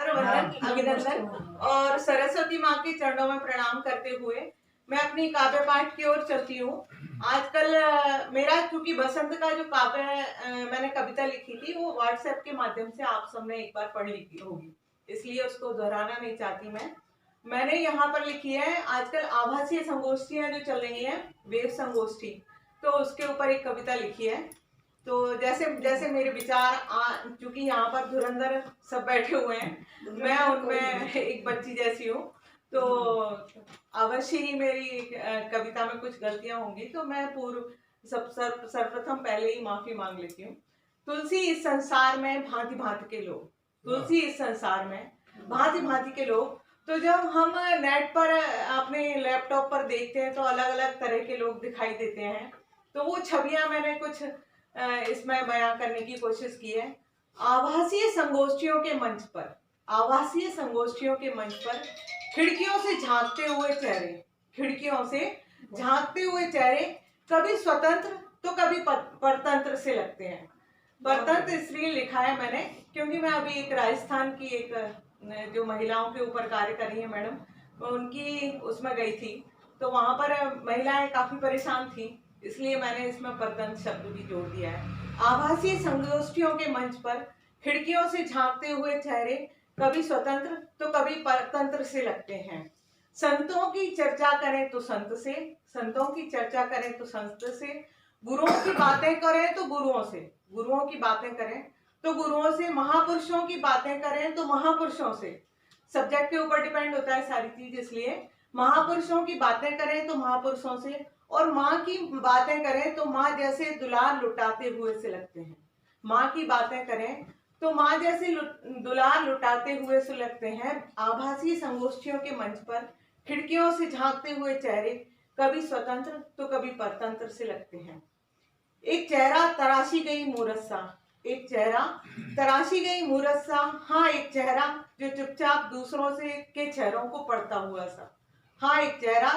नमस्कार, वंदन, अभिनंदन और सरस्वती माँ के चरणों में प्रणाम करते हुए मैं अपनी काव्य पाठ की ओर चलती हूँ। आजकल मेरा चूंकि बसंत का जो काव्य मैंने कविता लिखी थी वो व्हाट्सएप के माध्यम से आप सबने एक बार पढ़ ली होगी, इसलिए उसको दोहराना नहीं चाहती मैंने यहाँ पर लिखी है। आजकल आभासीय संगोष्ठियां जो चल रही हैं, वेब संगोष्ठी, तो उसके ऊपर एक कविता लिखी है। तो जैसे जैसे मेरे विचार चूंकि यहाँ पर धुरंधर सब बैठे हुए हैं, मैं उनमें एक बच्ची जैसी हूँ, तो अवश्य ही मेरी कविता में कुछ गलतियां होंगी, तो मैं सर्वप्रथम पहले ही माफी मांग लेती हूँ। तुलसी इस संसार में भांति भांति के लोग, तुलसी इस संसार में भांति भांति के लोग। तो जब हम नेट पर अपने लैपटॉप पर देखते हैं तो अलग अलग तरह के लोग दिखाई देते हैं, तो वो छवियां मैंने कुछ इसमें बयां करने की कोशिश की है। आभासीय संगोष्ठियों के मंच पर, आभासीय संगोष्ठियों के मंच पर खिड़कियों से झांकते हुए चेहरे, खिड़कियों से झांकते हुए चेहरे कभी स्वतंत्र तो कभी परतंत्र से लगते हैं। परतंत्र इसलिए लिखा है मैंने क्योंकि मैं अभी एक राजस्थान की एक जो महिलाओं के ऊपर कार्य कर रही है मैडम, उनकी उसमें गई थी, तो वहां पर महिलाएं काफी परेशान थी, इसलिए मैंने इसमें परतंत्र शब्द भी जोड़ दिया है। आभासीय संगोष्ठियों के मंच पर खिड़कियों से झांकते हुए चेहरे कभी स्वतंत्र तो कभी परतंत्र से लगते हैं। संतों की चर्चा करें तो संत से, संतों की चर्चा करें तो संत से, गुरुओं की बातें करें तो गुरुओं से, गुरुओं की बातें करें तो गुरुओं से, महापुरुषों की बातें करें तो महापुरुषों से। सब्जेक्ट के ऊपर डिपेंड होता है सारी चीज, इसलिए महापुरुषों की बातें करें तो महापुरुषों से, और माँ की बातें करें तो माँ जैसे दुलार लुटाते हुए से लगते हैं। माँ की बातें करें तो माँ जैसे दुलार लुटाते हुए से लगते हैं। आभासी संगोष्ठियों के मंच पर खिड़कियों से झांकते हुए चेहरे कभी स्वतंत्र तो कभी परतंत्र से लगते हैं। एक चेहरा तराशी गई मूरत सा, एक चेहरा तराशी गई मूरत सा, हाँ एक चेहरा जो चुपचाप दूसरों से के चेहरों को पढ़ता हुआ सा, हाँ एक चेहरा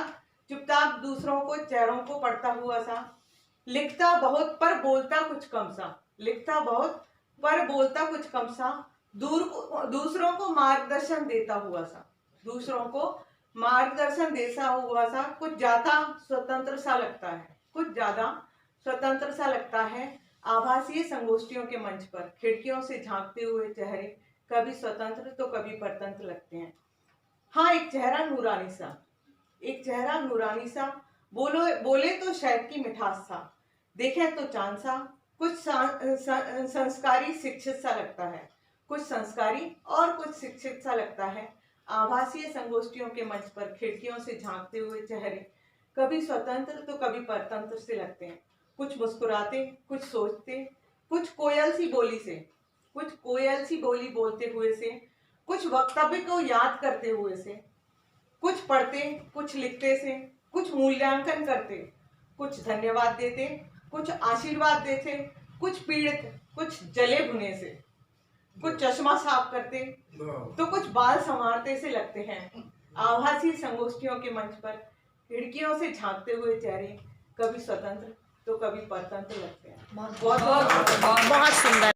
चुपचाप दूसरों को चेहरों को पढ़ता हुआ सा। लिखता बहुत पर बोलता कुछ कम सा, लिखता बहुत पर बोलता कुछ कम सा, दूसरों को मार्गदर्शन देता हुआ सा, दूसरों को मार्गदर्शन देता हुआ सा। कुछ ज्यादा स्वतंत्र सा लगता है, कुछ ज्यादा स्वतंत्र सा लगता है। आभासीय संगोष्ठियों के मंच पर खिड़कियों से झांकते हुए चेहरे कभी स्वतंत्र तो कभी परतंत्र लगते हैं। हाँ एक चेहरा नूरानी सा, एक चेहरा नूरानी सा, बोले तो शहद की मिठास सा, देखे तो चांद सा। कुछ संस्कारी शिक्षित सा लगता है, कुछ संस्कारी और कुछ शिक्षित सा लगता है। आभासीय संगोष्ठियों के मंच पर खिड़कियों से झांकते हुए चेहरे कभी स्वतंत्र तो कभी परतंत्र से लगते हैं। कुछ मुस्कुराते, कुछ सोचते, कुछ कोयल सी बोली से, कुछ कोयल सी बोली बोलते हुए से, कुछ वक्तव्य को याद करते हुए से, कुछ पढ़ते, कुछ लिखते से, कुछ मूल्यांकन करते, कुछ धन्यवाद देते, कुछ आशीर्वाद देते, कुछ पीड़ित, कुछ जले भुने से, कुछ चश्मा साफ करते तो कुछ बाल संवारते से लगते हैं। आभासी संगोष्ठियों के मंच पर खिड़कियों से झांकते हुए चेहरे कभी स्वतंत्र तो कभी परतंत्र लगते हैं। बहुत सुंदर।